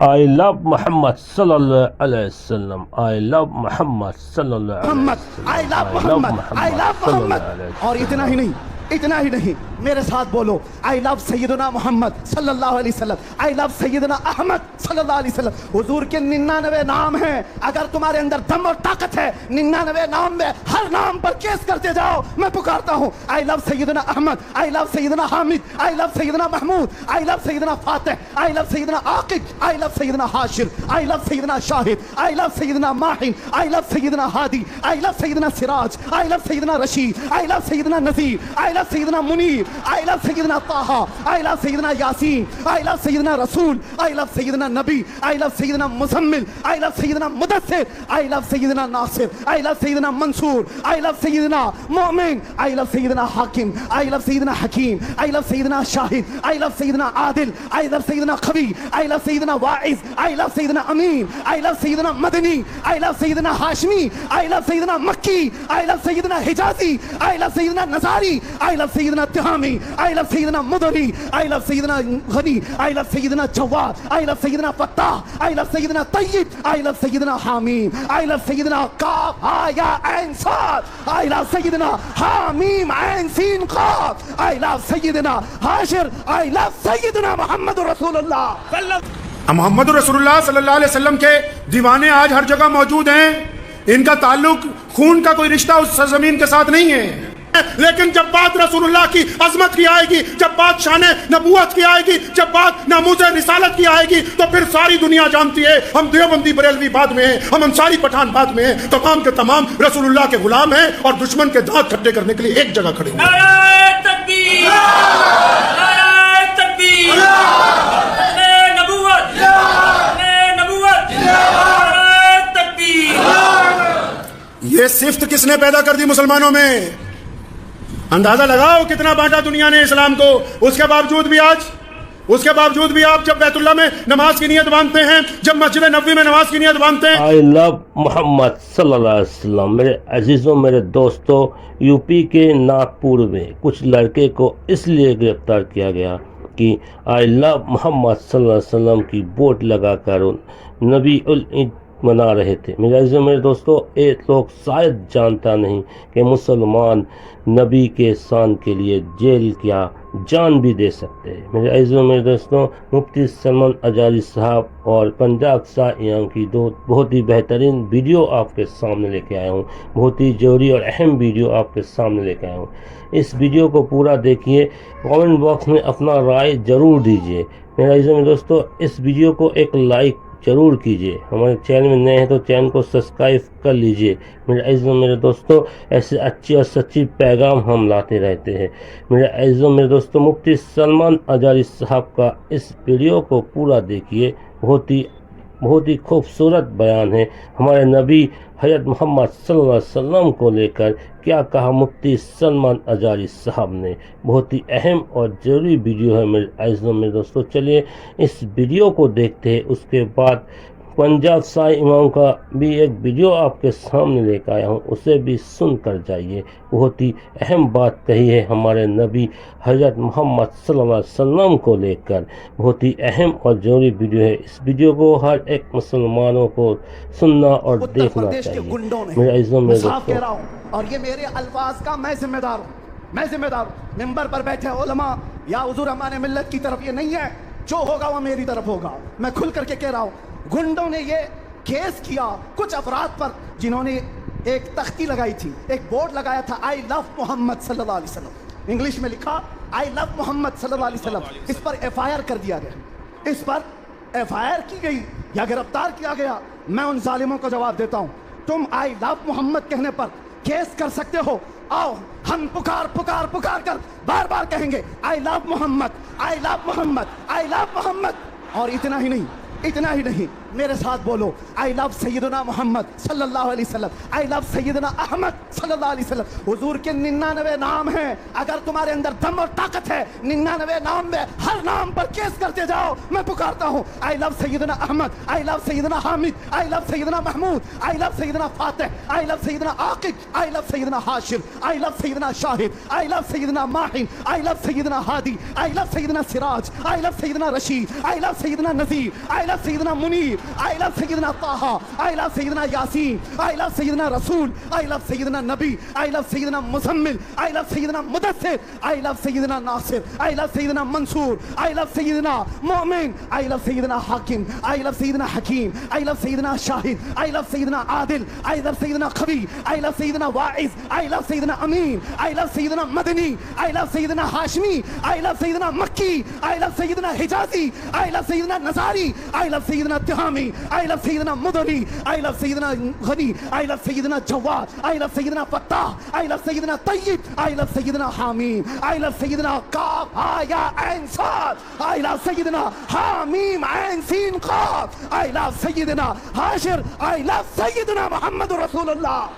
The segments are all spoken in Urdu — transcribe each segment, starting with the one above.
I love Muhammad sallallahu alaihi wasallam. I love Muhammad sallallahu alaihi Muhammad wasallam. I love Muhammad I love محمد. اور اتنا ہی نہیں میرے ساتھ بولو I love سیدنا محمد صلی اللہ علیہ وسلم. I love سیدنا احمد صلی اللہ علیہ وسلم. حضور کے 99 نام ہیں. اگر تمہارے اندر دم اور طاقت ہے 99 نام میں ہر نام پر کیس کرتے جاؤ. میں پکارتا ہوں I love سیدنا احمد, I love سیدنا حامد, I love سیدنا محمود, I love سیدنا فاتح, I love سیدنا عاقب, I love سیدنا حاشر, I love سیدنا شاہد, I love سیدنا ماحن, I love سیدنا ہادی, I love سیدنا سراج, I love سیدنا رشید, I love سیدنا نذیر, I love سیدنا منیر, I love سیدنا طه, I love سیدنا یاسین, I love سیدنا رسول, I love سیدنا نبی, I love سیدنا مزمل, I love سیدنا مدثر, I love سیدنا ناصر, I love سیدنا منصور, I love سیدنا مؤمن, I love سیدنا حاکم, I love سیدنا حکیم, I love سیدنا شاہد, I love سیدنا عادل, I love سیدنا قوی, I love سیدنا واعظ, I love سیدنا امین, I love سیدنا مدنی, I love سیدنا ہاشمی, I love سیدنا مکی, I love سیدنا حجازی, I love سیدنا نصاری, I love سیدنا تہامی, I love سیدنا مدری, I love سیدنا غنی, I love سیدنا جواد, I love سیدنا فتاح, I love سیدنا طیب, I love سیدنا حامیم, I love سیدنا کاف ہا یا عین صاد, I love سیدنا حامیم عین سین قاف, I love سیدنا حاشر, I love سیدنا محمد رسول اللہ. محمد رسول اللہ صلی اللہ علیہ وسلم کے دیوانے آج ہر جگہ موجود ہیں. ان کا تعلق خون کا کوئی رشتہ اس سرزمین کے ساتھ نہیں ہے, لیکن جب بات رسول اللہ کی عظمت کی آئے گی, جب بات شان نبوت کی آئے گی, جب بات ناموس رسالت کی آئے گی, تو پھر ساری دنیا جانتی ہے ہم دیوبندی بریلوی بعد میں ہیں, ہم انصاری پٹھان بعد میں ہیں, تمام کے تمام رسول اللہ کے غلام ہیں اور دشمن کے دانت کھٹے کرنے کے لیے ایک جگہ کھڑے ہیں. نعرہ تکبیر, نعرہ تکبیر, نبوت, نبوت, نعرہ تکبیر. یہ صفت کس نے پیدا کر دی مسلمانوں میں؟ اندازہ لگاؤ کتنا بانٹا دنیا نے اسلام کو. اس کے باوجود بھی آپ جب بیت اللہ میں نماز کی نیت باندھتے ہیں, جب مسجد نبوی میں نماز کی نیت باندھتے ہیں. I love محمد صلی اللہ علیہ وسلم. میرے عزیزوں, میرے دوستوں, یو پی کے ناگپور میں کچھ لڑکے کو اس لیے گرفتار کیا گیا کہ I love محمد صلی اللہ علیہ وسلم کی بورڈ لگا کر نبی العید منا رہے تھے. میرے عزیزوں, میرے دوستوں, ایک لوگ شاید جانتا نہیں کہ مسلمان نبی کے شان کے لیے جیل کیا جان بھی دے سکتے ہیں. میرے عزیزوں, میرے دوستوں, مفتی سلمان اجاری صاحب اور پنجاب سائیاں کی دو بہت ہی بہترین ویڈیو آپ کے سامنے لے کے آیا ہوں. بہت ہی ضروری اور اہم ویڈیو آپ کے سامنے لے کے آیا ہوں. اس ویڈیو کو پورا دیکھیے, کامنٹ باکس میں اپنا رائے ضرور دیجیے. میرے عزیزوں, میرے دوستوں, اس ویڈیو کو ایک لائک ضرور کیجیے. ہمارے چینل میں نئے ہیں تو چینل کو سبسکرائب کر لیجیے. میرے عزیزوں, میرے دوستوں, ایسے اچھی اور سچی پیغام ہم لاتے رہتے ہیں. میرے عزیزوں, میرے دوستوں, مفتی سلمان اجاری صاحب کا اس ویڈیو کو پورا دیکھیے. بہت ہی خوبصورت بیان ہے. ہمارے نبی حضرت محمد صلی اللہ علیہ وسلم کو لے کر کیا کہا مفتی سلمان اجاری صاحب نے. بہت ہی اہم اور ضروری ویڈیو ہے. میرے عزیزوں, میرے دوستوں, چلیے اس ویڈیو کو دیکھتے ہیں. اس کے بعد پنجاب سائی امام کا بھی ایک ویڈیو آپ کے سامنے لے کے آیا ہوں, اسے بھی سن کر جائیے. بہت ہی اہم بات کہی ہے ہمارے نبی حضرت محمد صلی اللہ علیہ وسلم کو لے کر. بہت ہی اہم اور ضروری ویڈیو ہے. اس ویڈیو کو ہر ایک مسلمانوں کو سننا اور دیکھنا چاہیے. میرے عزیزوں, میرے دوستوں, اور یہ میرے الفاظ کا میں ذمہ دار ہوں. ممبر پر بیٹھے علماء یا حضور امان ملت کی طرف یہ نہیں ہے, جو ہوگا وہ میری طرف ہوگا. میں کھل کر کے کہہ رہا ہوں, گنڈوں نے یہ کیس کیا کچھ افراد پر جنہوں نے ایک تختی لگائی تھی, ایک بورڈ لگایا تھا I love محمد صلی اللہ علیہ وسلم, انگلش میں لکھا I love محمد صلی اللہ علیہ وسلم. اس پر FIR کر دیا گیا, اس پر FIR کی گئی یا گرفتار کیا گیا. میں ان ظالموں کو جواب دیتا ہوں, تم I love محمد کہنے پر کیس کر سکتے ہو. آؤ ہم پکار کر بار بار کہیں گے I love Muhammad, I love Muhammad, I love محمد. اور اتنا ہی نہیں, میرے ساتھ بولو I love سیدنا محمد صلی اللہ علیہ وسلم, I love سیدنا احمد صلی اللہ علیہ وسلم. حضور کے 99 نام ہیں. اگر تمہارے اندر دم اور طاقت ہے 99 نام میں ہر نام پر کیس کرتے جاؤ. میں پکارتا ہوں I love سیدنا احمد, I love سیدنا حامد, I love سیدنا محمود, I love سیدنا فاتح, I love سیدنا عاقب, I love سیدنا حاشر, I love سیدنا شاہد, I love سیدنا ماحن, I love سیدنا ہادی, I love سیدنا سراج, I love سیدنا رشید, I love سیدنا Nazir, I I love Sayyidina Munir, I love Sayyidina Taha, I love Sayyidina Yasin, I love Sayyidina Rasul, I love Sayyidina Nabi, I love Sayyidina Muzammil, I love Sayyidina Mudaththir, I love Sayyidina Nasir, I love Sayyidina Mansur, I love Sayyidina Mu'min, I love Sayyidina Hakim, I love Sayyidina Hakim, I love Sayyidina Shahid, I love Sayyidina Adil, I love Sayyidina Qawi, I love Sayyidina Wa'iz, I love Sayyidina Amin, I love Sayyidina Madani, I love Sayyidina Hashmi, I love Sayyidina Makki, I love Sayyidina Hijazi, I love Sayyidina Nazari, I love Sayyidina Tihami, I love Sayyidina Mudani, I love Sayyidina Ghani, I love Sayyidina Jawad, I love Sayyidina Fattah, I love Sayyidina Tayyib, I love Sayyidina Hamim, I love Sayyidina Qaf, Ya Ain Sad, I love Sayyidina Hamim, Ain Sin Qaf, I love Sayyidina Hashir, I love Sayyidina Muhammad Rasulullah.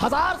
1000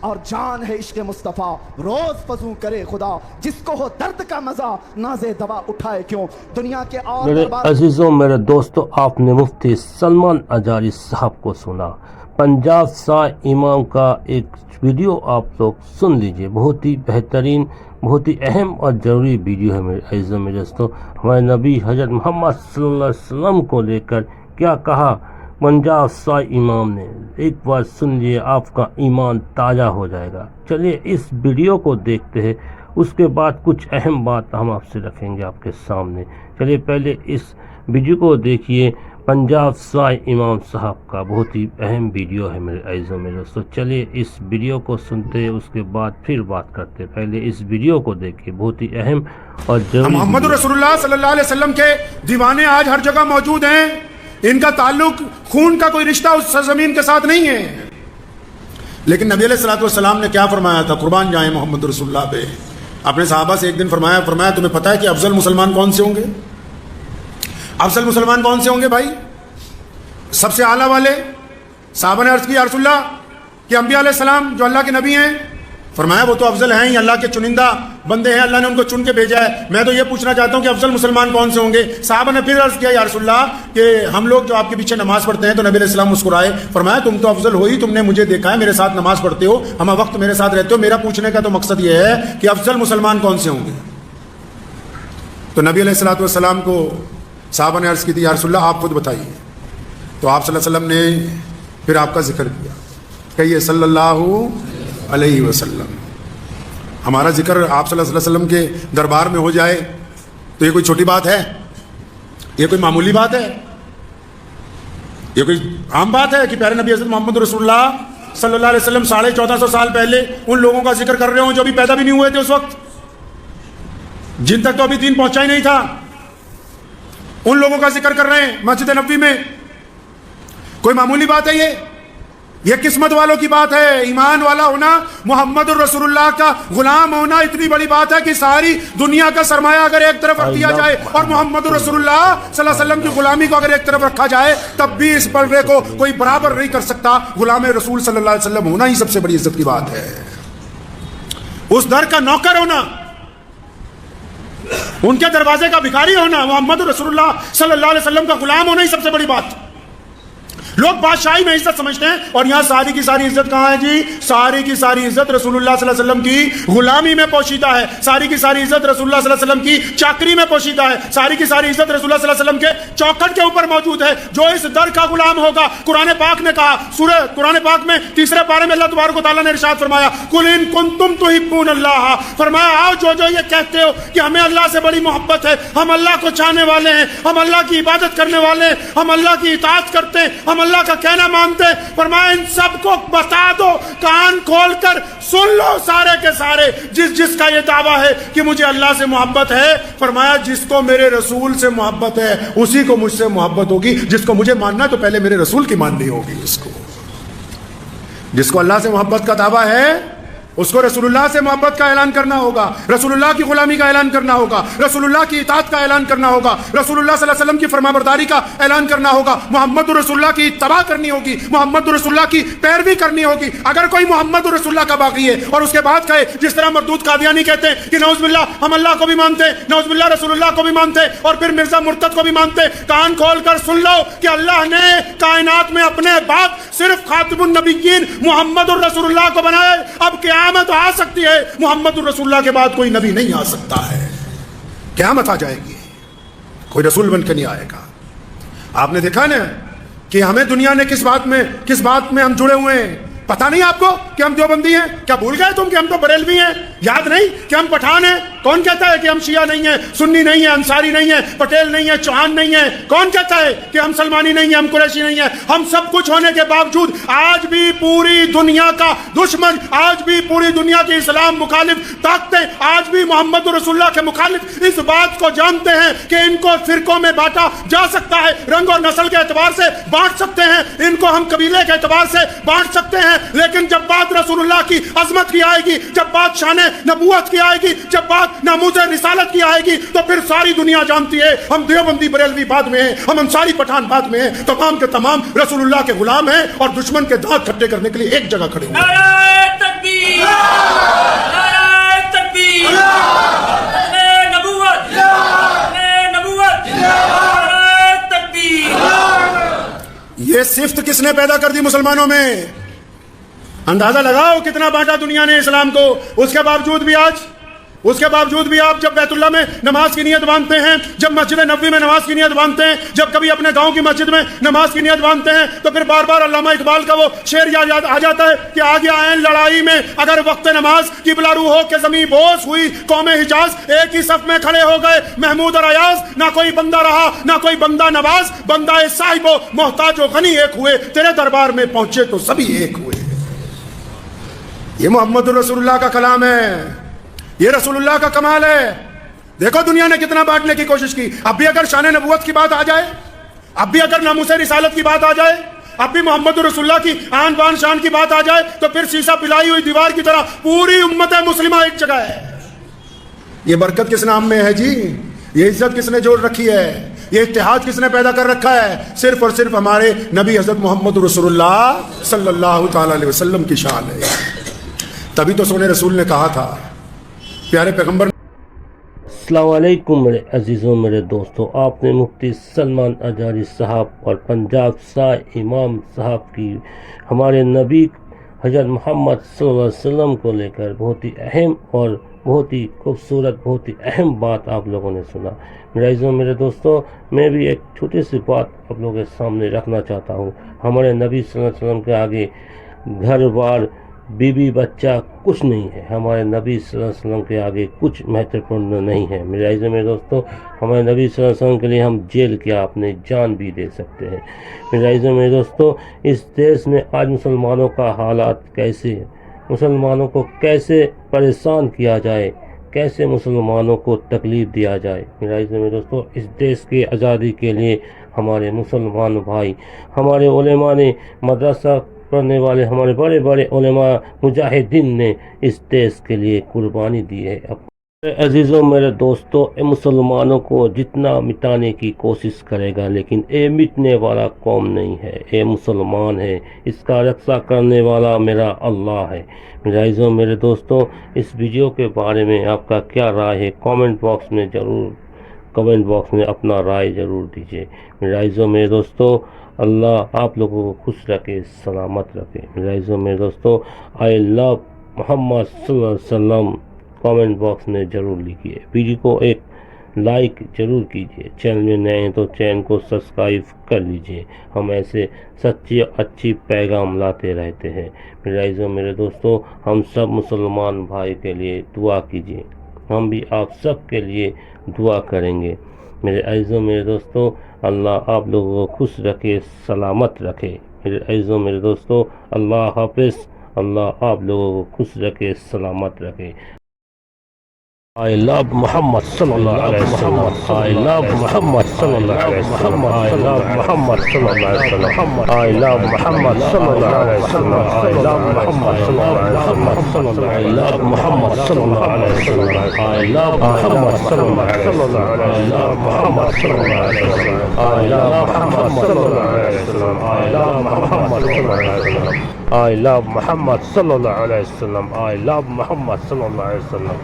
اور جان ہے عشق مصطفیٰ روز فضو کرے خدا جس کو ہو درد کا مزہ نازے دوا اٹھائے کیوں دنیا کے اور میرے عزیزوں میرے دوستوں آپ نے مفتی سلمان اجاری صاحب کو سنا پنجاب سائے امام کا ایک ویڈیو آپ لوگ سن لیجئے بہت ہی بہترین بہت ہی اہم اور ضروری ویڈیو ہے میرے عزیزوں میرے دوستوں ہمارے نبی حضرت محمد صلی اللہ علیہ وسلم کو لے کر کیا کہا پنجاب سائے امام نے ایک بار سن لیے آپ کا ایمان تازہ ہو جائے گا چلیے اس ویڈیو کو دیکھتے ہیں اس کے بعد کچھ اہم بات ہم آپ سے رکھیں گے آپ کے سامنے چلیے پہلے اس ویڈیو کو دیکھیے پنجاب سائے امام صاحب کا بہت ہی اہم ویڈیو ہے میرے عزیزوں میرے دوستوں چلیے اس ویڈیو کو سنتے ہیں اس کے بعد پھر بات کرتے ہیں پہلے اس ویڈیو کو دیکھیے بہت ہی اہم اور ضروری محمد رسول اللہ صلی اللہ علیہ وسلم کے دیوانے آج ہر جگہ موجود ہیں ان کا تعلق خون کا کوئی رشتہ اس سرزمین کے ساتھ نہیں ہے لیکن نبی علیہ الصلوۃ والسلام نے کیا فرمایا تھا قربان جائیں محمد رسول اللہ پہ اپنے صحابہ سے ایک دن فرمایا تمہیں پتہ ہے کہ افضل مسلمان کون سے ہوں گے افضل مسلمان کون سے ہوں گے بھائی سب سے اعلیٰ والے صحابہ نے عرض کی یا رسول اللہ کہ انبیاء علیہ السلام جو اللہ کے نبی ہیں فرمایا وہ تو افضل ہیں ہی اللہ کے چنندہ بندے ہیں اللہ نے ان کو چن کے بھیجا ہے میں تو یہ پوچھنا چاہتا ہوں کہ افضل مسلمان کون سے ہوں گے صحابہ نے پھر عرض کیا یا رسول اللہ کہ ہم لوگ جو آپ کے پیچھے نماز پڑھتے ہیں تو نبی علیہ السلام مسکرائے فرمایا تم تو افضل ہو ہی تم نے مجھے دیکھا ہے میرے ساتھ نماز پڑھتے ہو ہم وقت میرے ساتھ رہتے ہو میرا پوچھنے کا تو مقصد یہ ہے کہ افضل مسلمان کون سے ہوں گے تو نبی علیہ الصلوۃ والسلام کو صحابہ نے عرض کی تھی یا رسول اللہ آپ خود بتائیے تو آپ صلی اللہ علیہ وسلم نے پھر آپ کا ذکر کیا کہیے صلی اللہ علیہ وسلم ہمارا ذکر آپ صلی اللہ علیہ وسلم کے دربار میں ہو جائے تو یہ کوئی چھوٹی بات ہے یہ کوئی معمولی بات ہے یہ کوئی عام بات ہے کہ پیارے نبی حضرت محمد رسول اللہ صلی اللہ علیہ وسلم 1450 سال پہلے ان لوگوں کا ذکر کر رہے ہوں جو ابھی پیدا بھی نہیں ہوئے تھے اس وقت جن تک تو ابھی دین پہنچا ہی نہیں تھا ان لوگوں کا ذکر کر رہے ہیں مسجد نبوی میں کوئی معمولی بات ہے یہ قسمت والوں کی بات ہے ایمان والا ہونا محمد الرسول اللہ کا غلام ہونا اتنی بڑی بات ہے کہ ساری دنیا کا سرمایہ اگر ایک طرف رکھ دیا جائے اور محمد الرسول اللہ صلی اللہ علیہ وسلم کی غلامی کو اگر ایک طرف رکھا جائے تب بھی اس پردے کو کوئی برابر نہیں کر سکتا غلام رسول صلی اللہ علیہ وسلم ہونا ہی سب سے بڑی عزت کی بات ہے اس در کا نوکر ہونا ان کے دروازے کا بھکاری ہونا محمد رسول اللہ صلی اللہ علیہ وسلم کا غلام ہونا ہی سب سے بڑی بات لوگ بادشاہی میں عزت سمجھتے ہیں اور یہاں ساری کی ساری عزت کہاں ہے جی ساری کی ساری عزت رسول اللہ صلی اللہ علیہ وسلم کی غلامی میں پوشیدہ ہے ساری کی ساری عزت رسول اللہ صلی اللہ علیہ وسلم کی چاکری میں پوشیدہ ہے ساری کی ساری عزت رسول اللہ صلی اللہ علیہ وسلم کے چوکھٹ کے اوپر موجود ہے جو اس در کا غلام ہوگا قرآن پاک نے کہا سورہ قرآن پاک میں 3 پارے میں اللہ تبارک و تعالیٰ نے ارشاد فرمایا قل ان کنتم تحبون اللہ فرمایا آؤ جو یہ کہتے ہو کہ ہمیں اللہ سے بڑی محبت ہے ہم اللہ کو چاہنے والے ہیں ہم اللہ کی عبادت کرنے والے ہیں ہم اللہ کی اطاعت کرتے ہیں ہم اللہ کا کہنا مانتے فرمایا ان سب کو بتا دو کان کھول کر سن لو سارے کے سارے جس کا یہ دعویٰ ہے کہ مجھے اللہ سے محبت ہے فرمایا جس کو میرے رسول سے محبت ہے اسی کو مجھ سے محبت ہوگی جس کو مجھے ماننا تو پہلے میرے رسول کی ماننی ہوگی اس کو جس کو اللہ سے محبت کا دعویٰ ہے اس کو رسول اللہ سے محبت کا اعلان کرنا ہوگا رسول اللہ کی غلامی کا اعلان کرنا ہوگا رسول اللہ کی اطاعت کا اعلان کرنا ہوگا رسول اللہ صلی اللہ علیہ وسلم کی فرمانبرداری کا اعلان کرنا ہوگا محمد رسول اللہ کی اتباع کرنی ہوگی محمد رسول اللہ کی پیروی کرنی ہوگی اگر کوئی محمد رسول اللہ کا باغی ہے اور اس کے بعد کہے جس طرح مردود قادیانی کہتے ہیں کہ نعوذ باللہ ہم اللہ کو بھی مانتے ہیں نعوذ باللہ رسول اللہ کو بھی مانتے ہیں اور پھر مرزا مرتد کو بھی مانتے ہیں کان کھول کر سن لو کہ اللہ نے کائنات میں اپنے بعد صرف خاتم النبیین محمد الرسول اللہ کو بنایا اب قیامت آ سکتی ہے محمد الرسول اللہ کے بعد کوئی نبی نہیں آ سکتا ہے قیامت آ جائے گی کوئی رسول بن کے نہیں آئے گا آپ نے دیکھا نا کہ ہمیں دنیا نے کس بات میں ہم جڑے ہوئے ہیں پتہ نہیں آپ کو کہ ہم دیوبندی ہیں کیا بھول گئے تم کہ ہم تو بریلوی ہیں یاد نہیں کہ ہم پٹھان ہیں کون کہتا ہے کہ ہم شیعہ نہیں ہیں سنی نہیں ہیں انصاری نہیں ہیں پٹیل نہیں ہیں چوہان نہیں ہیں کون کہتا ہے کہ ہم سلمانی نہیں ہیں ہم قریشی نہیں ہیں ہم سب کچھ ہونے کے باوجود آج بھی پوری دنیا کا دشمن آج بھی پوری دنیا کے اسلام مخالف طاقتیں آج بھی محمد رسول اللہ کے مخالف اس بات کو جانتے ہیں کہ ان کو فرقوں میں بانٹا جا سکتا ہے رنگ اور نسل کے اعتبار سے بانٹ سکتے ہیں ان کو ہم قبیلے کے اعتبار سے بانٹ سکتے ہیں لیکن جب بات رسول اللہ کی عظمت کی آئے گی جب بات شان نبوت کی آئے گی جب بات ناموس رسالت کی آئے گی تو پھر ساری دنیا جانتی ہے ہم دیوبندی بریلوی بعد میں ہیں ہم انصاری پٹھان بعد میں ہیں تمام کے تمام رسول اللہ کے غلام ہیں اور دشمن کے دانت کھٹے کرنے کے لیے ایک جگہ کھڑے ہوئے ہیں تکبیر نعرہ تکبیر نبوت نبوت نعرہ تکبیر. یہ صفت کس نے پیدا کر دی مسلمانوں میں؟ اندازہ لگاؤ کتنا بانٹا دنیا نے اسلام کو. اس کے باوجود بھی آپ جب بیت اللہ میں نماز کی نیت باندھتے ہیں، جب مسجد نبوی میں نماز کی نیت باندھتے ہیں، جب کبھی اپنے گاؤں کی مسجد میں نماز کی نیت باندھتے ہیں، تو پھر بار بار علامہ اقبال کا وہ شعر یاد آ جاتا ہے کہ آگے آئیں لڑائی میں اگر وقت نماز کی بلارو ہو کے زمین بوس ہوئی قوم حجاز. ایک ہی صف میں کھڑے ہو گئے محمود اور ایاز، نہ کوئی بندہ رہا نہ کوئی بندہ نواز. بندہ صاحب و محتاج و غنی ایک ہوئے، تیرے دربار میں پہنچے تو سبھی ایک ہوئے. یہ محمد رسول اللہ کا کلام ہے، یہ رسول اللہ کا کمال ہے. دیکھو دنیا نے کتنا بانٹنے کی کوشش کی. اب بھی اگر شان نبوت کی بات آ جائے، اب بھی اگر ناموس رسالت کی بات آ جائے، اب بھی محمد رسول اللہ کی آن بان شان کی بات آ جائے، تو پھر سیسا پلائی ہوئی دیوار کی طرح پوری امت مسلمہ ایک جگہ ہے. یہ برکت کس نام میں ہے جی؟ یہ عزت کس نے جوڑ رکھی ہے؟ یہ اتحاد کس نے پیدا کر رکھا ہے؟ صرف اور صرف ہمارے نبی حضرت محمد رسول اللہ صلی اللہ تعالی علیہ وسلم کی شان ہے. تبھی تو سونے رسول نے کہا تھا، پیارے پیغمبر. السلام علیکم میرے عزیزوں، میرے دوستوں. آپ نے مفتی سلمان اجاری صاحب اور پنجاب سائے امام صاحب کی ہمارے نبی حضرت محمد صلی اللہ علیہ وسلم کو لے کر بہت ہی اہم اور بہت ہی خوبصورت بہت ہی اہم بات آپ لوگوں نے سنا. میرے عزیزوں میرے دوستوں، میں بھی ایک چھوٹی سی بات آپ لوگوں کے سامنے رکھنا چاہتا ہوں. ہمارے نبی صلی اللہ علیہ وسلم کے آگے گھر بار بیوی بچہ کچھ نہیں ہے. ہمارے نبی صلی اللہ علیہ وسلم کے آگے کچھ مہتوپورن نہیں ہے. میرے عزیزوں میرے دوستوں، ہمارے نبی صلی اللہ علیہ وسلم کے لیے ہم جیل کیا اپنی جان بھی دے سکتے ہیں. میرے عزیزوں میرے دوستوں، اس دیش میں آج مسلمانوں کا حالات کیسے ہے، مسلمانوں کو کیسے پریشان کیا جائے، کیسے مسلمانوں کو تکلیف دیا جائے. میرے عزیزوں میرے دوستوں، اس دیش کی آزادی کے لیے ہمارے مسلمان بھائی، ہمارے علماء نے، مدرسہ پڑھنے والے ہمارے بڑے بڑے علماء مجاہدین نے اس دیش کے لیے قربانی دی ہے. میرے عزیزوں میرے دوستوں، اے مسلمانوں کو جتنا مٹانے کی کوشش کرے گا لیکن اے مٹنے والا قوم نہیں ہے، اے مسلمان ہے. اس کا رکشا کرنے والا میرا اللہ ہے. میرے عزیزوں میرے دوستوں، اس ویڈیو کے بارے میں آپ کا کیا رائے ہے؟ کامنٹ باکس میں اپنا رائے ضرور دیجیے. میرے عزیزوں میرے دوستوں، اللہ آپ لوگوں کو خوش رکھے، سلامت رکھے. میرے عزیزوں میرے دوستوں، آئی لو محمد صلی اللہ علیہ وسلم کامنٹ باکس میں ضرور لکھیے. ویڈیو کو ایک لائک ضرور کیجیے. چینل میں نئے ہیں تو چینل کو سبسکرائب کر لیجیے. ہم ایسے سچی اور اچھی پیغام لاتے رہتے ہیں. میرے عزیزوں میرے دوستوں، ہم سب مسلمان بھائی کے لیے دعا کیجیے. ہم بھی آپ سب کے لیے دعا کریں گے. میرے عزیزوں میرے دوستوں، اللہ آپ لوگوں کو خوش رکھے، سلامت رکھے. میرے عزیزوں میرے دوستوں، اللہ حافظ. اللہ آپ لوگوں کو خوش رکھے، سلامت رکھے. I love Muhammad sallallahu alaihi wasallam. I love Muhammad sallallahu alaihi wasallam. I love Muhammad sallallahu alaihi wasallam. I love Muhammad sallallahu alaihi wasallam. I love Muhammad sallallahu alaihi wasallam. I love Muhammad sallallahu alaihi wasallam. I love Muhammad sallallahu alaihi wasallam. I love Muhammad sallallahu alaihi wasallam. I love Muhammad sallallahu alaihi wasallam. I love Muhammad sallallahu alaihi wasallam. I love Muhammad sallallahu alaihi wasallam. I love Muhammad sallallahu alaihi wasallam.